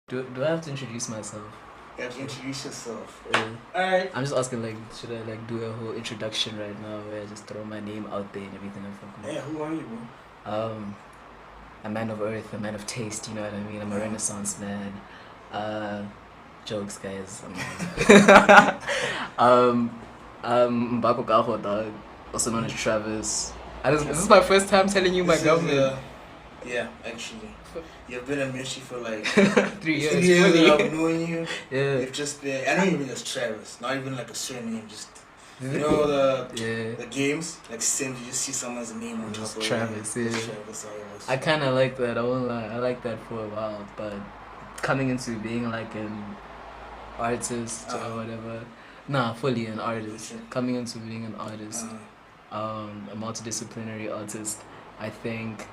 Do I have to introduce myself? You have to introduce yourself. Alright. I'm just asking, like, should I like do a whole introduction right now where I just throw my name out there and everything? Yeah, who are you, bro? A man of earth, a man of taste. You know what I mean? I'm a Renaissance man. Jokes, guys. Mbako Gaho, dog, also known as Travis. This is my first time telling you my government. Yeah, actually. You've been in Michi for like 3 years. 3 years that I've known you. Yeah. You've just been, I know you've been as Travis, not even like a surname, just, you know the games, like Sims, you just see someone's name on top of Travis, it. yeah. Travis, I kind of like that, I won't lie, I like that for a while, but coming into being like an artist or whatever, fully an artist, coming into being an artist, a multidisciplinary artist, I think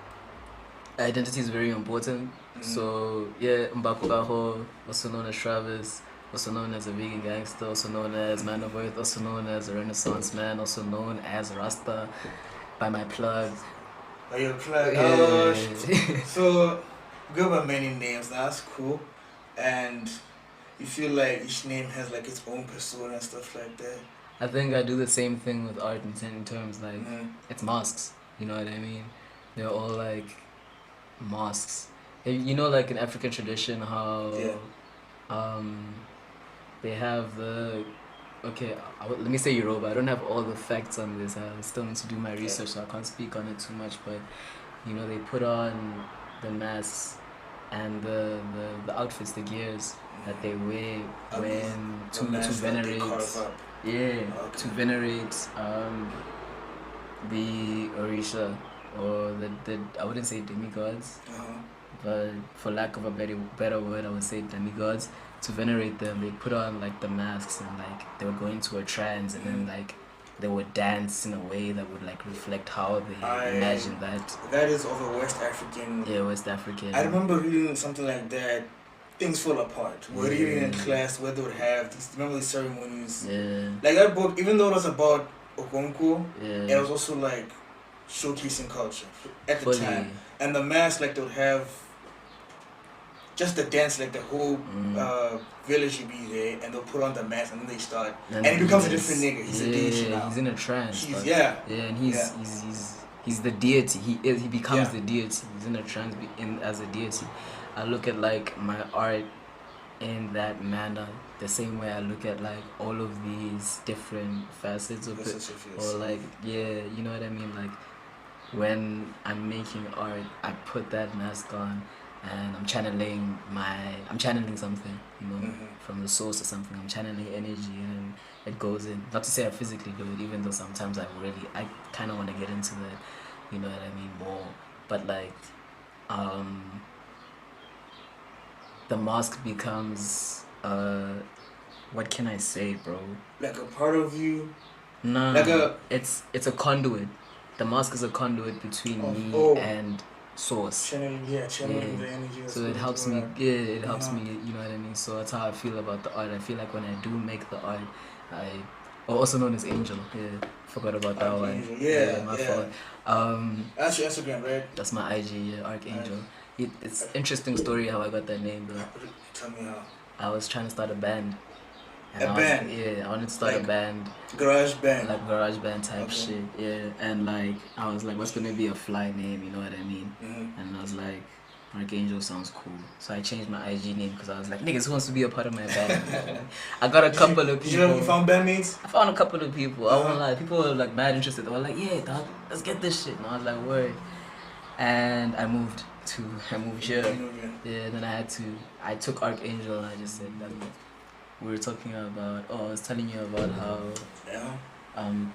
identity is very important. So yeah, Mbakugaho, also known as Travis, also known as a vegan gangster, also known as Man of Earth, also known as a Renaissance man, also known as Rasta by my plug. By your plug? Yeah. So, go by many names, that's cool. And you feel like each name has like its own persona and stuff like that? I think I do the same thing with art in terms like, it's masks, you know what I mean? They're all like mosques. You know, like in African tradition, how they have the let me say Yoruba. I don't have all the facts on this. I still need to do my research, so I can't speak on it too much. But you know, they put on the masks and the outfits, the gears that they wear when to venerate. To venerate the Orisha, or the I wouldn't say demigods, but for lack of a better word, I would say demigods. To venerate them, they put on like the masks and like they would go into a trance, and then like they would dance in a way that would like reflect how they imagine that. That is of a West African. Yeah, West African. I remember reading something like that. Things fall apart. We're reading in class where they would have remember the ceremonies. Yeah. Like that book, even though it was about Okonko, it was also like showcasing culture at the time. And the mask, like they would have just the dance, like the whole village would be there, and they'll put on the mask, and then they start, and he becomes a different nigga. He's a deity now. He's in a trance. And he's the deity. He becomes the deity. He's in a trance as a deity. I look at like my art in that manner, the same way I look at like all of these different facets of it, or like you know what I mean. Like when I'm making art, I put that mask on, and I'm channeling something, you know, from the source or something. I'm channeling energy, and it goes in. Not to say I physically do it, even though sometimes I kind of want to get into that, you know what I mean, more. But like, the mask becomes, what can I say, bro? Like a part of you? No, it's a conduit. The mask is a conduit between me and source. Channeling the energy. So it helps me. It helps me. You know what I mean. So that's how I feel about the art. I feel like when I do make the art, also known as Angel. Yeah, forgot about that one. My fault. That's your Instagram, right? That's my IG. Yeah, Archangel. It's an interesting story how I got that name though. Tell me how. I was trying to start a band. I wanted to start a band. Garage band. Like garage band type shit, yeah. And like, I was like, what's gonna be a fly name, you know what I mean? And I was like, Archangel sounds cool. So I changed my IG name because I was like, niggas, who wants to be a part of my band? I got a couple of people. You found bandmates? I found a couple of people. I won't lie. People were like mad interested. They were like, yeah, dog, let's get this shit. And I was like, word. And I moved here. Yeah, then I took Archangel and I just said that. We were talking about, I was telling you about how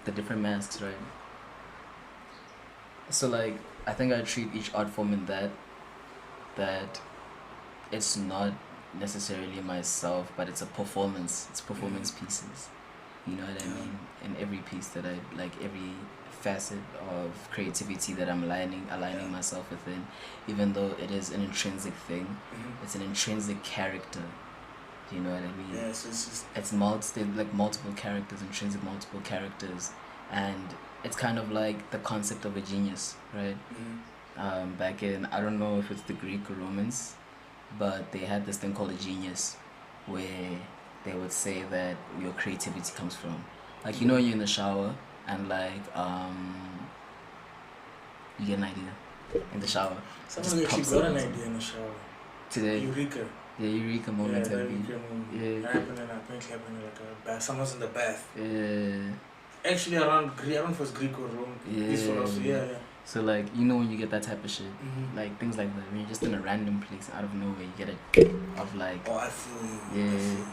the different masks, right? So like, I think I treat each art form in that it's not necessarily myself, but it's a performance. It's performance pieces. You know what I mean? In every piece that I like, every facet of creativity that I'm aligning myself within, even though it is an intrinsic thing, it's an intrinsic character. You know what I mean? Yeah, so it's just... It's multiple characters, intrinsic multiple characters. And it's kind of like the concept of a genius, right? Back in, I don't know if it's the Greek or Romans, but they had this thing called a genius, where they would say that your creativity comes from, like, you know, you're in the shower and like you get an idea in the shower. Someone actually got an idea in the shower. Today. Eureka. Yeah, Eureka moment. Yeah, Eureka moment. Yeah. That happened in like a bath. Someone's in the bath. Yeah. Actually, I don't know if it was Greek or Rome. Yeah. This one also, yeah. So like, you know, when you get that type of shit, like things like that, when you're just in a random place out of nowhere, you get a of like. Oh, I feel you. Yeah.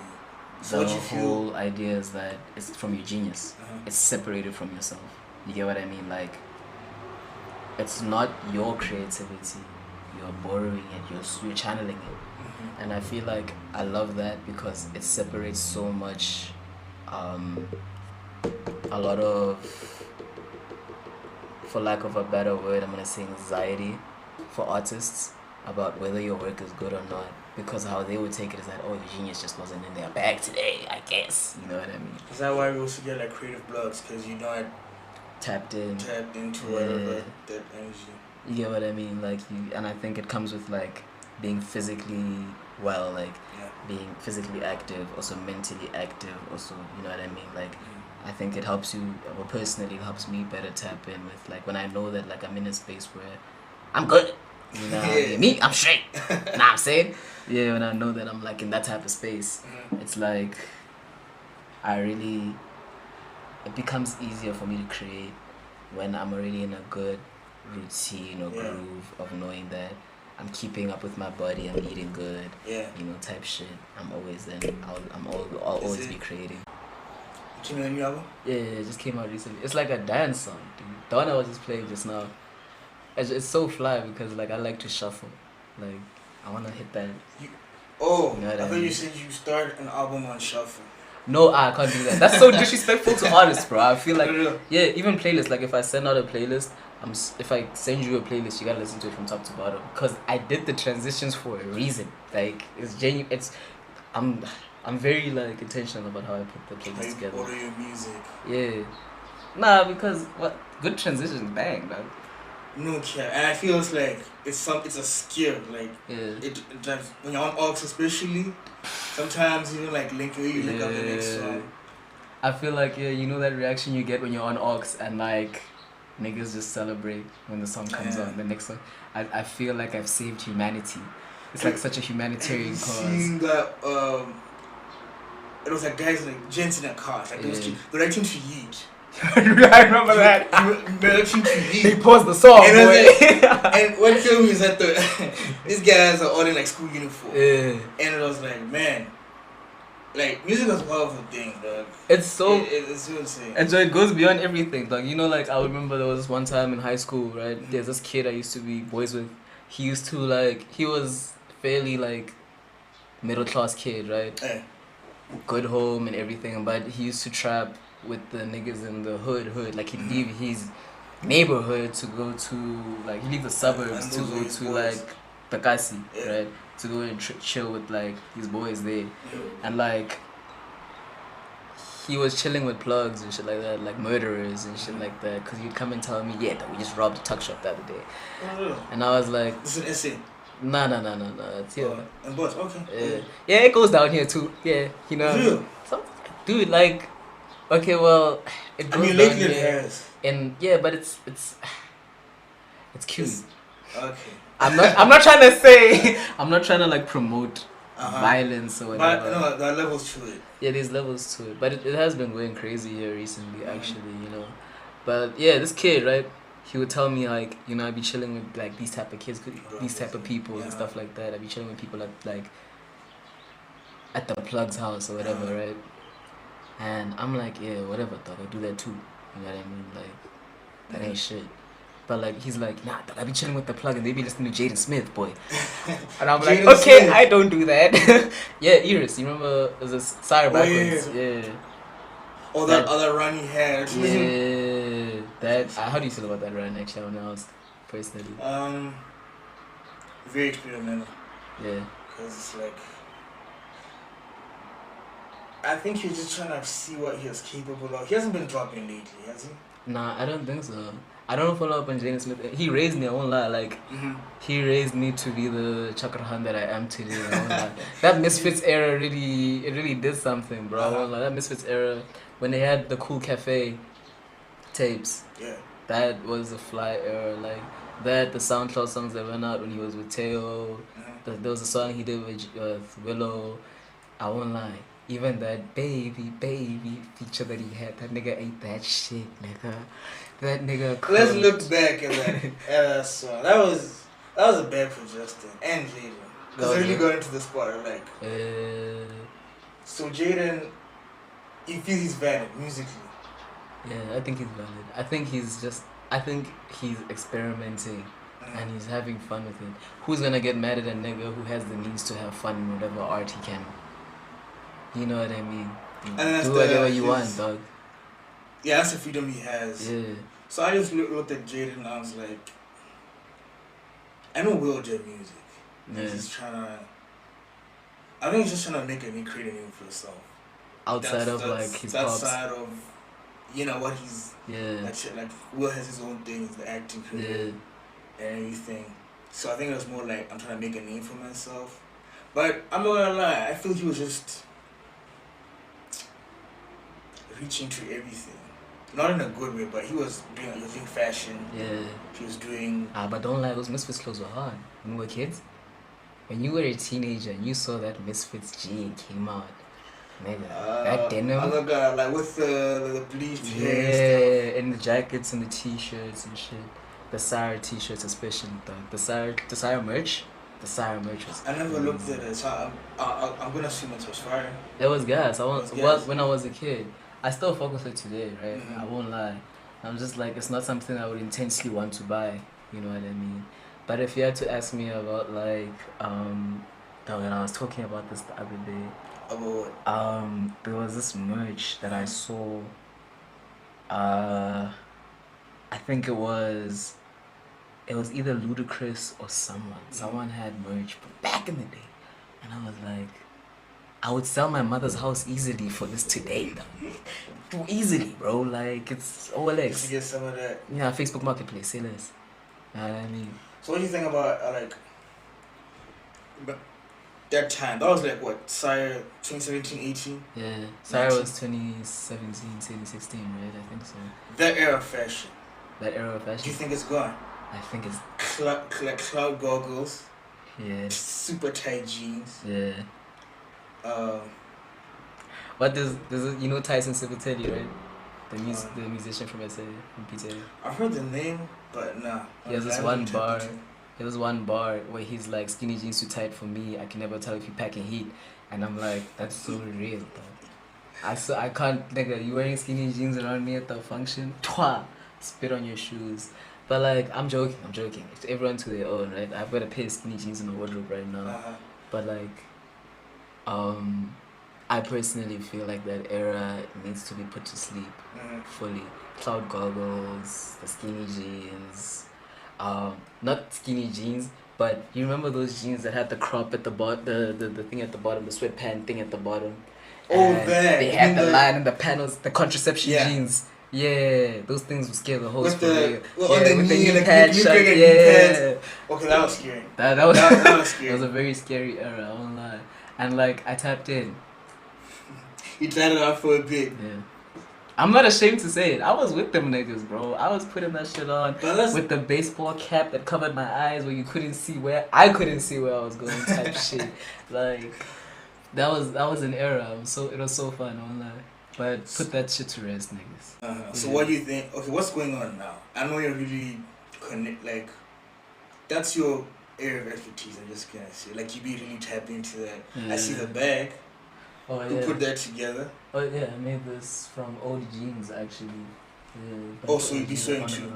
So the whole idea is that it's from your genius. It's separated from yourself. You get what I mean? Like, it's not your creativity. You're borrowing it. You're channeling it. And I feel like I love that because it separates so much. A lot of, for lack of a better word, I'm gonna say anxiety for artists about whether your work is good or not, because how they would take it is that, oh, the genius just wasn't in their bag today, I guess. You know what I mean? Is that why we also get like creative blocks? Because you're not tapped into whatever that energy. You get what I mean? Like, and I think it comes with like being physically well, like being physically active, also mentally active, also, you know what I mean? Like, I think it helps you, well, personally, it helps me better tap in with, like, when I know that, like, I'm in a space where I'm good. You know what I mean? Me, I'm straight. Nah, I'm saying? Yeah, when I know that I'm, like, in that type of space, it's like, it becomes easier for me to create when I'm already in a good routine or groove of knowing that I'm keeping up with my body, I'm eating good, you know, type shit. I'm always then, I'll always be creating. Came out a new album? Yeah, it just came out recently. It's like a dance song, dude. The one I was just playing just now. It's so fly because, like, I like to shuffle. Like, I want to hit that. You know I thought you said you start an album on shuffle. No, I can't do that. That's so disrespectful to artists, bro. I feel like, yeah, even playlists. Like, if I send out a playlist, if I send you a playlist, you gotta listen to it from top to bottom. Because I did the transitions for a reason. Like, it's genuine. I'm very, like, intentional about how I put the playlist together. Order your music. Yeah. Nah, because good transitions, bang, man. No care, and I feel it's like it's a skill. Like it when you're on aux, especially, sometimes you like link up the next song. I feel like you know that reaction you get when you're on aux and like niggas just celebrate when the song comes on. The next song, I feel like I've saved humanity. It's like such a humanitarian cause. Seen that it was like guys like gents in a car, like those kids, they're reacting to Yeet. I remember that. Reaction to Yeet. They paused the song, and boy. And what killed me is that these guys are all in like school uniform. Yeah. And it was like, man, like music is a powerful thing, dog. It's it's so insane. And so it goes beyond everything, like, you know, like I remember there was this one time in high school, right? There's this kid I used to be boys with. He was fairly like middle class kid, right? Yeah. Good home and everything, but he used to trap with the niggas in the hood. Like, he'd leave his neighborhood to go to, like, he'd leave the suburbs to go to, like, Takasi, right? To go and chill with, like, his boys there. And, like, he was chilling with plugs and shit like that, like murderers and shit like that. Because he'd come and tell me, that we just robbed a tuck shop the other day. And I was like... This is an essay. No. It's here. And but okay. Yeah, it goes down here too. Yeah, you know. Dude, like, okay, well, it goes lately down it here. has. And yeah, but it's cute. Okay. I'm not trying to say. I'm not trying to like promote violence or whatever. But no, there are levels to it. Yeah, there's levels to it. But it has been going crazy here recently, actually. You know. But yeah, this kid, right? He would tell me, like, you know, I'd be chilling with, like, these type of kids, these type of people and stuff like that. I'd be chilling with people at the plug's house or whatever, right? And I'm like, yeah, whatever, dog, I do that too. You know what I mean? Like, that ain't shit. But, like, he's like, nah, dog, I be chilling with the plug and they be listening to Jaden Smith, boy. And I'm like, okay, Smith. I don't do that. Yeah, Iris, you remember, there's a Sorry Backwards. Yeah. Oh, that other run he had. Yeah, that. How do you feel about that run? Actually, I want to ask personally. Very experimental. Yeah. Because it's like, I think he's just trying to see what he was capable of. He hasn't been dropping lately, has he? Nah, I don't think so. I don't follow up on Jaden Smith. He raised me, I won't lie. Like, he raised me to be the chakrahan that I am today. I won't lie. That Misfits era really did something, bro. I won't lie. That Misfits era, when they had the Cool Cafe tapes, that was a fly era. Like, that, the SoundCloud songs that went out when he was with Teo. There was a song he did with Willow. I won't lie. Even that baby feature that he had, that nigga ate that shit, nigga. That nigga. Let's look back at that song. That was a bad for Justin and Jaden. Because they really got into the spot, like. So Jaden, you feel he's valid musically? Yeah, I think he's valid. I think he's experimenting and he's having fun with it. Who's gonna get mad at a nigga who has the means to have fun in whatever art he can? You know what I mean? Do whatever you want, dog. Yeah, that's the freedom he has. Yeah. So I just looked at Jaden and I was like, I know Will did music. Yeah. He's just I think he's just trying to make a name, create a name for himself. Outside of like his pops. Outside of, what he's. Yeah. Like Will has his own things, the acting career and everything. So I think it was more like I'm trying to make a name for myself. But I'm not gonna lie, I feel he was just reaching to everything. Not in a good way, but he was doing fashion. Yeah. He was doing... but don't lie, those Misfits clothes were hard. When we were kids, when you were a teenager and you saw that Misfits jean came out, nigga, that denim... Oh my god, like with the bleached hair and stuff. And the jackets and the t-shirts and shit. The Sire t-shirts especially, though. The Sire merch? The Sire merch was... I never looked at it, so I'm gonna assume it was fire. It was gas. When I was a kid. I still fuck with it today, right? I won't lie. I'm just like, it's not something I would intensely want to buy. You know what I mean? But if you had to ask me about like, when I was talking about this the other day. About what? There was this merch that I saw. I think it was either Ludacris or someone. Someone had merch back in the day, and I was like, I would sell my mother's house easily for this today, though. Easily, bro. Like, it's OLX. Just to get some of that. Yeah, Facebook Marketplace, say less. You know what I mean? So what do you think about, that time? That was like, what, Sire 2017, 18? Yeah, Sire was 2017, 2016, right? I think so. That era of fashion. Do you think it's gone? I think it's... Cloud goggles. Yeah. Super tight jeans. Yeah. What does you know Tyson Civitelli, right? The musician from SA, from PTA. I've heard the name, but nah. He has this one bar. There was one bar where he's like, skinny jeans too tight for me. I can never tell if you packing heat. And I'm like, that's so real, though. I can't, nigga, you wearing skinny jeans around me at the function? Twa! Spit on your shoes. But like, I'm joking. It's everyone to their own, right? I've got a pair of skinny jeans in the wardrobe right now. But like, I personally feel like that era needs to be put to sleep fully. Cloud goggles, the skinny jeans, not skinny jeans, but you remember those jeans that had the crop at the bottom, the thing at the bottom, the sweatpant thing at the bottom. Oh, that. They had the line and the panels, the contraception jeans. Yeah, those things would scare the host. With the knee pad shut. Yeah. Okay, that was scary. That was scary. It was a very scary era, I won't lie. And like, I tapped in. You tried it out for a bit. Yeah. I'm not ashamed to say it. I was with them niggas, bro. I was putting that shit on with the baseball cap that covered my eyes where I couldn't see where I was going type shit. Like, that was an era. It was so fun, I won't lie. But put that shit to rest, niggas. So what do you think? Okay, what's going on now? I know you're really that's your area of expertise. I'm just gonna say, like, you be really tapped into that. Yeah. I see the bag. Oh yeah. Who put that together? Oh yeah, I made this from old jeans actually. Yeah, so you be sewing too?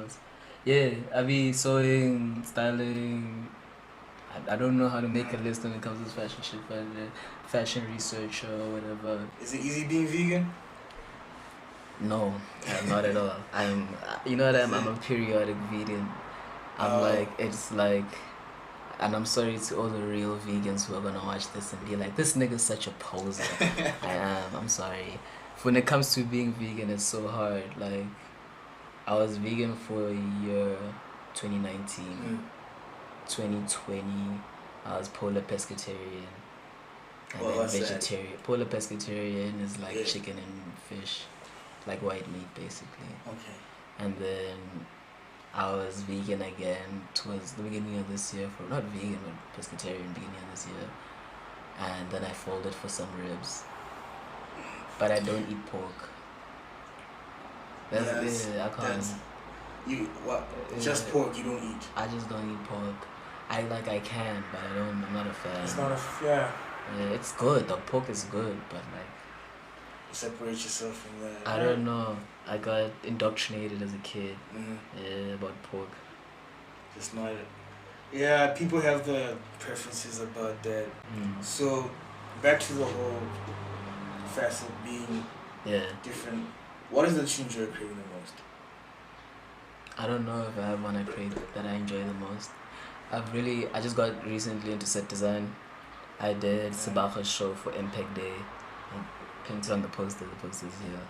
Yeah, I be sewing, styling. I don't know how to make a list when it comes to fashion shit, but fashion research or whatever. Is it easy being vegan? No, not at all. I'm a periodic vegan. And I'm sorry to all the real vegans who are gonna watch this and be like, this nigga's such a poser. I'm sorry. When it comes to being vegan, it's so hard. Like, I was vegan for a year, 2019. 2020, I was polar pescatarian. And then vegetarian. That? Polar pescatarian is like chicken and fish, like white meat basically. Okay. And then I was vegan again towards the beginning of this year, for not vegan but pescatarian beginning of this year. And then I folded for some ribs. But I don't eat pork. That's I can't. You what? Just pork you don't eat. I just don't eat pork. I can, but I'm not a fan. It's not yeah, it's good. The pork is good, but like. Separate yourself from that. I don't know. I got indoctrinated as a kid. About pork. Just not. Yeah, people have the preferences about that. So, back to the whole fast food being different. What is the change you're craving the most? I don't know if I have one that I enjoy the most. I just got recently into set design. I did Sabacha's show for Impact Day. I pinned it on the poster's here.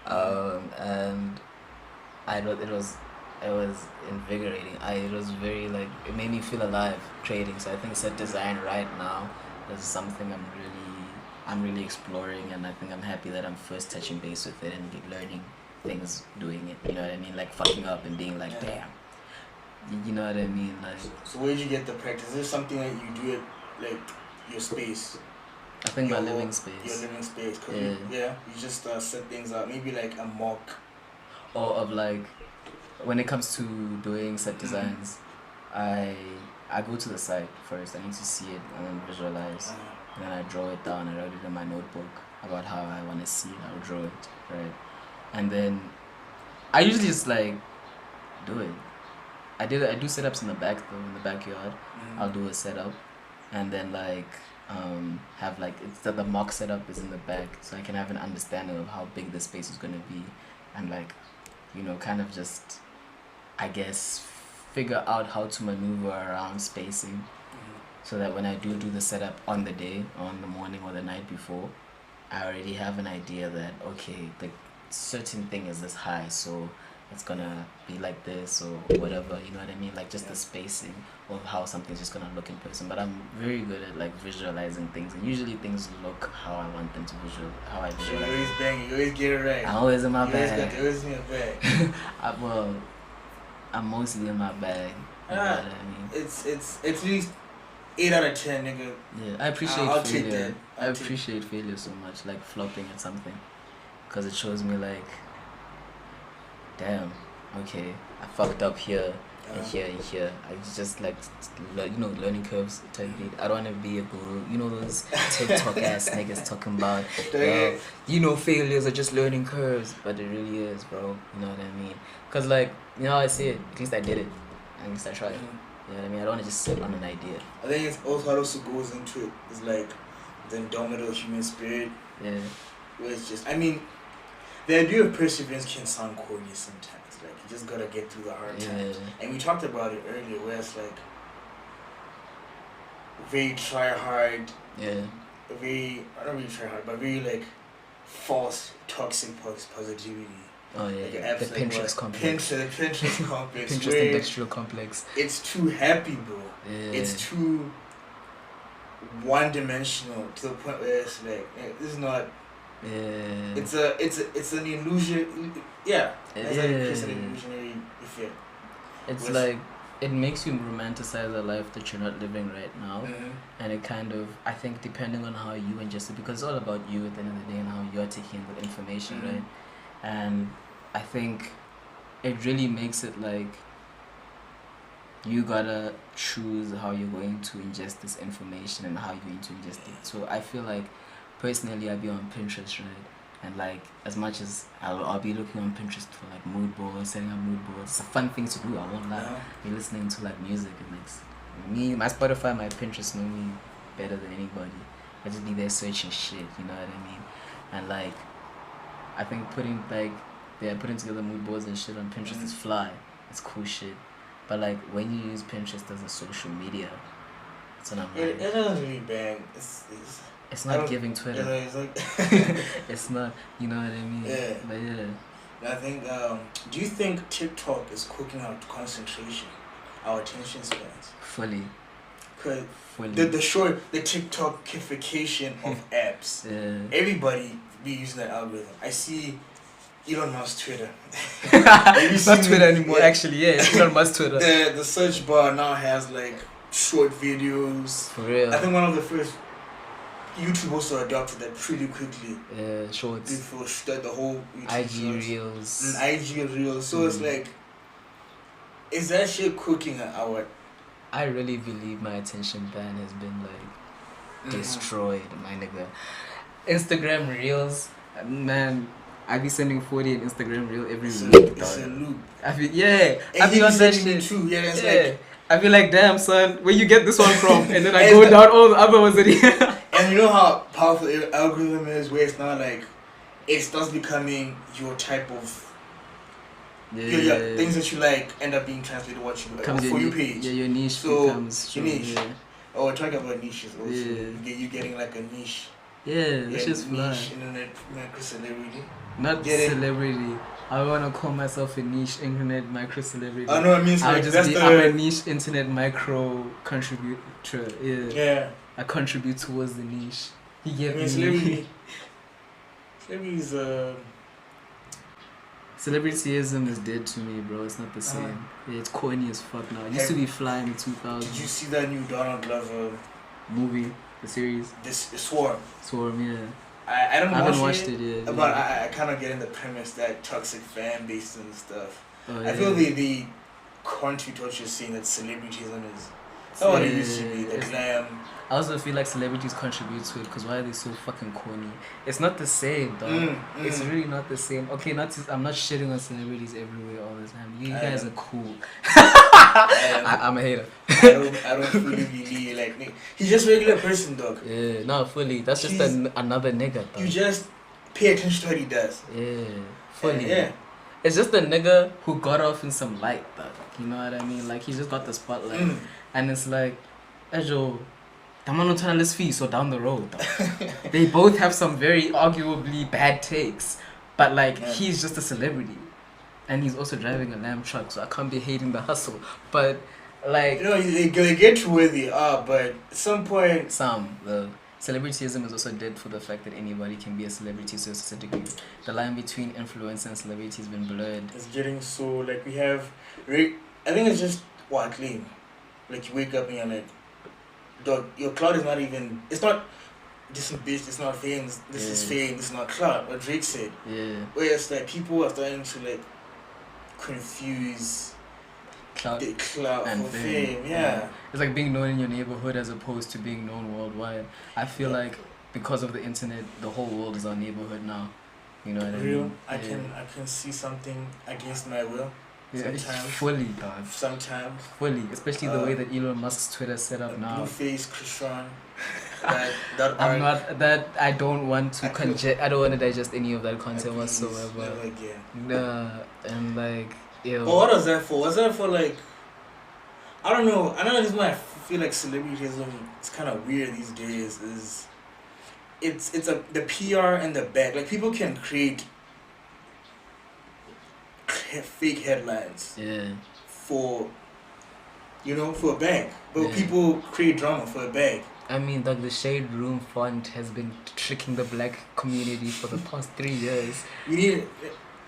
And it was invigorating. It was very it made me feel alive creating. So I think set design right now is something I'm really exploring, and I think I'm happy that I'm first touching base with it and learning things doing it. You know what I mean? Like fucking up and being like, damn. You know what I mean? Like. So where did you get the practice? Is there something that you do it like your space? I think my living space. Your living space, cause you just set things up. Maybe like a mock. Or of like, when it comes to doing set designs, I go to the site first. I need to see it and then visualize. And then I draw it down. I write it in my notebook about how I want to see it. I'll draw it, right? And then I usually just like do it. I do setups in the back though, in the backyard. I'll do a setup, and then have it's the mock setup is in the back, so I can have an understanding of how big the space is gonna be, and kind of just, I guess, figure out how to maneuver around spacing, so that when I do the setup on the day, on the morning or the night before, I already have an idea that okay, the certain thing is this high, so it's gonna be like this or whatever, you know what I mean? Like just the spacing of how something's just gonna look in person. But I'm very good at visualizing things, and usually things look how I want them to how I visualize. You always bang, you always get it right. I'm always in my bag. You always in your bag. I'm mostly in my bag. You know what I mean? It's at least 8 out of 10, nigga. Yeah, I appreciate failure. I appreciate failure so much, like flopping at something, because it shows me damn, okay, I fucked up here and here and here. I just learning curves type beat. I don't want to be a guru. You know those TikTok ass niggas talking about, failures are just learning curves, but it really is, bro. You know what I mean? Cause how I see it. At least I did it. At least I tried. You know what I mean? I don't want to just sit on an idea. I think it's also what also goes into it is the indomitable human spirit. Yeah. Where it's just, the idea of perseverance can sound corny sometimes. You just gotta get through the hard times. And we talked about it earlier, where it's very try hard. Yeah. Very, not really try hard, but very false, toxic positivity. Oh yeah. The Pinterest complex. Pinterest complex. Pinterest industrial complex. It's too happy, bro. Yeah. It's too one-dimensional to the point where it's this is not. Yeah. It's an illusion. Yeah. It's an illusionary effect. It's it makes you romanticize a life that you're not living right now, and it kind of, I think, depending on how you ingest it, because it's all about you at the end of the day and how you're taking the information, right? And I think it really makes it you gotta choose how you're going to ingest this information and how you're going to ingest it. So I feel personally, I'll be on Pinterest, right? And as much as I'll be looking on Pinterest for mood boards, setting up mood boards. It's a fun thing to do, I won't lie. Be listening to music, and me, my Spotify, my Pinterest know me better than anybody. I just be there searching shit, you know what I mean? And I think putting together mood boards and shit on Pinterest is fly. It's cool shit. But when you use Pinterest as a social media, it's what I'm it doesn't really bang. It's not giving Twitter. Yeah, it's not, you know what I mean? Yeah. But yeah. I think. Do you think TikTok is cooking out concentration, our attention spans? Fully. Cause the TikTokification of apps. Everybody be using that algorithm. I see Elon Musk's Twitter. Not Twitter anymore, actually. Yeah, it's Elon Musk's Twitter. The search bar now has like short videos. For real. I think one of the first YouTube also adopted that pretty quickly. Shorts. Before the whole YouTube IG Reels. IG Reels. So it's like, is that shit cooking our? I really believe my attention span has been like destroyed, my nigga. Instagram Reels, man. I be sending 40 an Instagram Reel every week. It's a loop. I be on that shit too. Yeah, that's like. I be like, damn son, where you get this one from? And then I go down all the other ones that he. And you know how powerful the algorithm is, where it's not like it starts becoming your type of. Things that you like end up being translated what you like for your page. Yeah, your niche so becomes your niche. Yeah. Oh, we're talking about niches also. Yeah. You getting like a niche. Yeah, which is fly. Niche internet micro celebrity. Not celebrity. I wanna call myself a niche internet micro celebrity. I know what it means. Like, I'm a niche internet micro contributor. Yeah. I contribute towards the niche. He gave me. Celebrity is Celebrityism is dead to me, bro. It's not the same. Yeah, it's corny as fuck now. It used to be fly in the 2000s. Did you see that new Donald Glover movie, the series? This Swarm. Swarm, yeah. I haven't watched it yet. But I kind of get in the premise that toxic fan base and stuff. I feel the contribute what you're saying that celebrityism is not what it used to be. The glam. I also feel like celebrities contribute to it because why are they so fucking corny? It's not the same, dog. It's really not the same. Okay, I'm not shitting on celebrities everywhere all the time. You guys are cool. I'm a hater. I don't fully believe like he's just a regular person, dog. Yeah, not fully. That's just another nigga, dog. You just pay attention to what he does. Yeah, fully. Yeah. It's just a nigga who got off in some light, dog. You know what I mean? Like he just got the spotlight, and it's like, Ejo. Let's fee, so down the road. They both have some very arguably bad takes, but like he's just a celebrity, and he's also driving a lamb truck, so I can't be hating the hustle. But like they get to where they are, but at some point, the celebrityism is also dead for the fact that anybody can be a celebrity to a certain degree. The line between influencer and celebrity has been blurred. It's getting so like we have. I think it's just clean. Like you wake up and you're like. Dog, your cloud is not even. It's not. This is bitch. It's not fame. This is fame. This is not cloud. What Drake said. Yeah. Whereas like people are starting to like confuse cloud and fame. Yeah. It's like being known in your neighborhood as opposed to being known worldwide. I feel like because of the internet, the whole world is our neighborhood now. You know what I mean? I can see something against my will. Yeah, sometimes. Fully, dog. Sometimes. Fully, especially the way that Elon Musk's Twitter set up now. Blueface Christian. I don't want to I don't want to digest any of that content whatsoever. Never again. Nah, and like, But what was that for? Was that for like? I don't know. This is why I feel like celebrityism is kind of weird these days. It's the PR and the back. Like people can create fake headlines for a bag, but people create drama for a bag. I mean, like the Shade Room font has been tricking the black community for the past 3 years.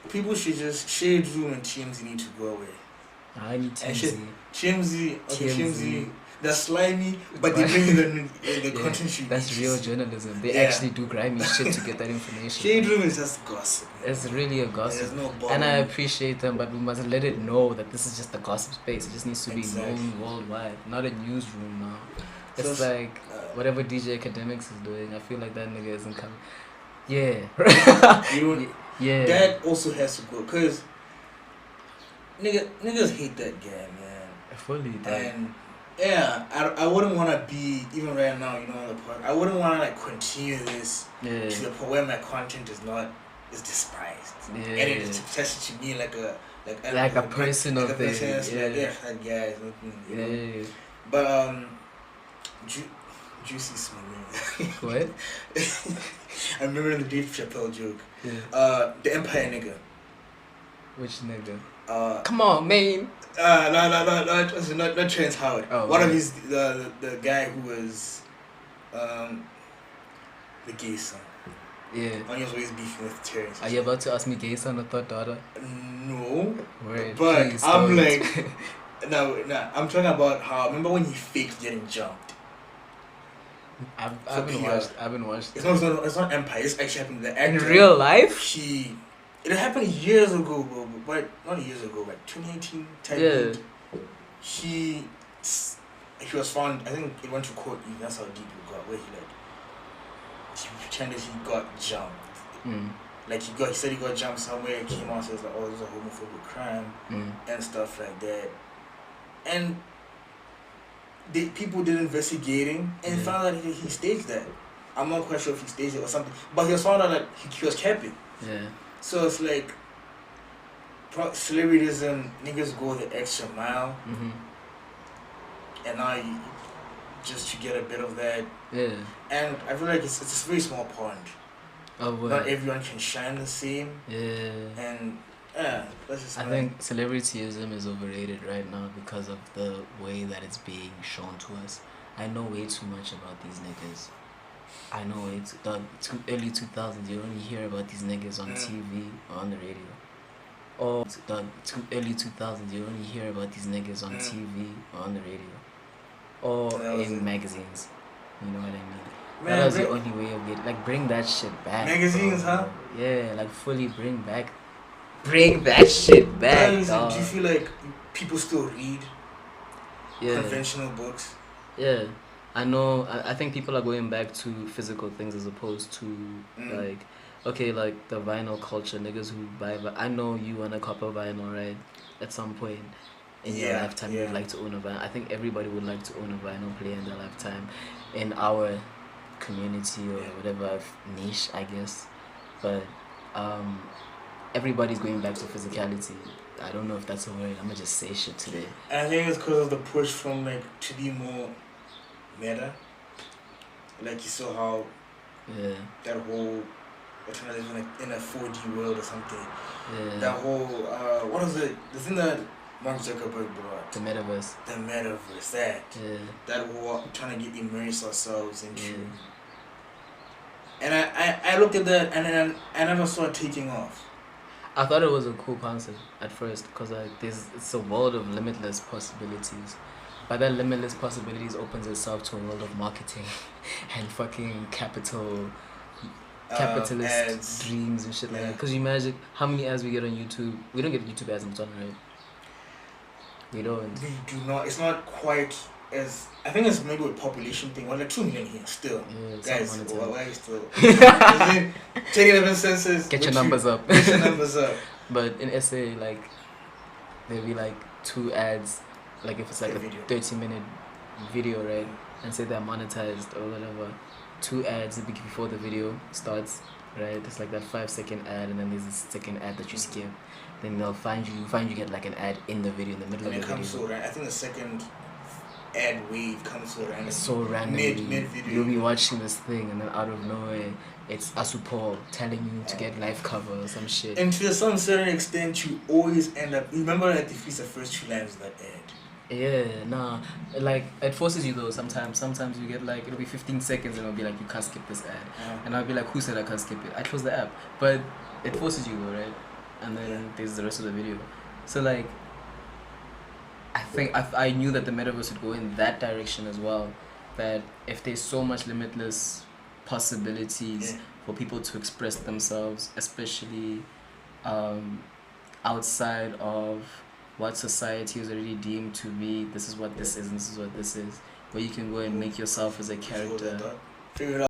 People should just Shade Room and TMZ need to go away. I need TMZ. TMZ. They're slimy, but they bring in the content you That's real journalism. They actually do grimy shit to get that information. Shade Room is just gossip. It's really a gossip. There's no and I appreciate them, but we must let it know that this is just a gossip space. It just needs to be known worldwide, not a newsroom now. It's so, like whatever DJ Academics is doing. I feel like that nigga isn't coming. Yeah. Yeah. That also has to go, cause niggas hate that guy, man. Fully. And yeah, I wouldn't want to be, even right now, on the part, I wouldn't want to like continue this to the point where my content is despised. Yeah. And it's tested to me like a personal thing. That guy. Yeah. But Juicy Smith. What? I remember the Dave Chappelle joke. Yeah. The Empire nigga. Which nigga? Come on, man. Not Terrence Howard. Oh, one of his the guy who was the gay son. Yeah. And he was always beefing with Terrence. Are you about to ask me gay son or third daughter? No. Word, but please, I'm don't. like, no. I'm talking about how. Remember when he faked getting jumped? I haven't watched. It's not Empire. It's actually happened. The actor, in real life. It happened years ago, bro. But not years ago, like 2018 type. Yeah. He was found. I think it went to court. That's how deep it got. Where he pretended he got jumped. Like he said he got jumped somewhere. It came out. So it was like, oh, this is a homophobic crime and stuff like that. And people did investigating and found out he staged that. I'm not quite sure if he staged it or something, but he was found out that he was capping. Yeah. So it's like celebrities and niggas go the extra mile, and now just to get a bit of that. Yeah. And I feel like it's a very small pond. Oh, well. Not everyone can shine the same. Yeah. And that's just. I think celebrityism is overrated right now because of the way that it's being shown to us. I know way too much about these niggas. I know it's the early 2000s. You only hear about these niggas on TV or on the radio. Or the early 2000s. You only hear about these niggas on TV or on the radio. Or in magazines. You know what I mean? That was the only way of getting, like, bring that shit back. Magazines, huh? Yeah, like fully bring that shit back. Do you feel like people still read conventional books? Yeah. I know. I think people are going back to physical things as opposed to like, okay, like the vinyl culture. Niggas who buy. I know you want a copper vinyl, right? At some point in your lifetime, you'd like to own a vinyl. I think everybody would like to own a vinyl player in their lifetime, in our community or whatever niche, I guess. But everybody's going back to physicality. I don't know if that's a word. I'm gonna just say shit today. I think it's because of the push from like to be more meta. Like you saw how that whole we're trying to live in a 4D world or something. Yeah. That whole what is it? The thing that Mark Zuckerberg brought. The metaverse. The metaverse. That whole trying to immerse ourselves into. Yeah. And I looked at that and then I never saw it taking off. I thought it was a cool concept at first because like it's a world of limitless possibilities. But that limitless possibilities opens itself to a world of marketing and fucking capitalist ads. Dreams and shit like that. Because you imagine how many ads we get on YouTube. We don't get YouTube ads on Twitter, right? We don't. We do not. It's not quite as. I think it's maybe a population thing. We're like 2 million here still. Yeah, guys, why are you still? 2011 census. Get your numbers up. Get your numbers up. But in SA, like, there'll be like 2 ads. Like if it's like a 30-minute video, right? And say they're monetized or whatever. 2 ads before the video starts, right? It's like that 5-second ad, and then there's this second ad that you skip. Then they'll find you get like an ad in the video, in the middle of the video. It comes so random. I think the second ad wave comes so random. It's so random. Mid video. You'll be watching this thing, and then out of nowhere, it's Asupol telling you to get life cover or some shit. And to some certain extent, you always end up. Remember that if it's the first 2 lines of that ad. Yeah, nah. Like, it forces you though sometimes. Sometimes you get like, it'll be 15 seconds and it'll be like, you can't skip this ad. And I'll be like, who said I can't skip it? I closed the app. But it forces you though, right? And then there's the rest of the video. So like, I think I knew that the metaverse would go in that direction as well. That if there's so much limitless possibilities for people to express themselves, especially outside of what society has already deemed to be, this is what this is and this is what this is, where you can go and make yourself as a character. Figure it out.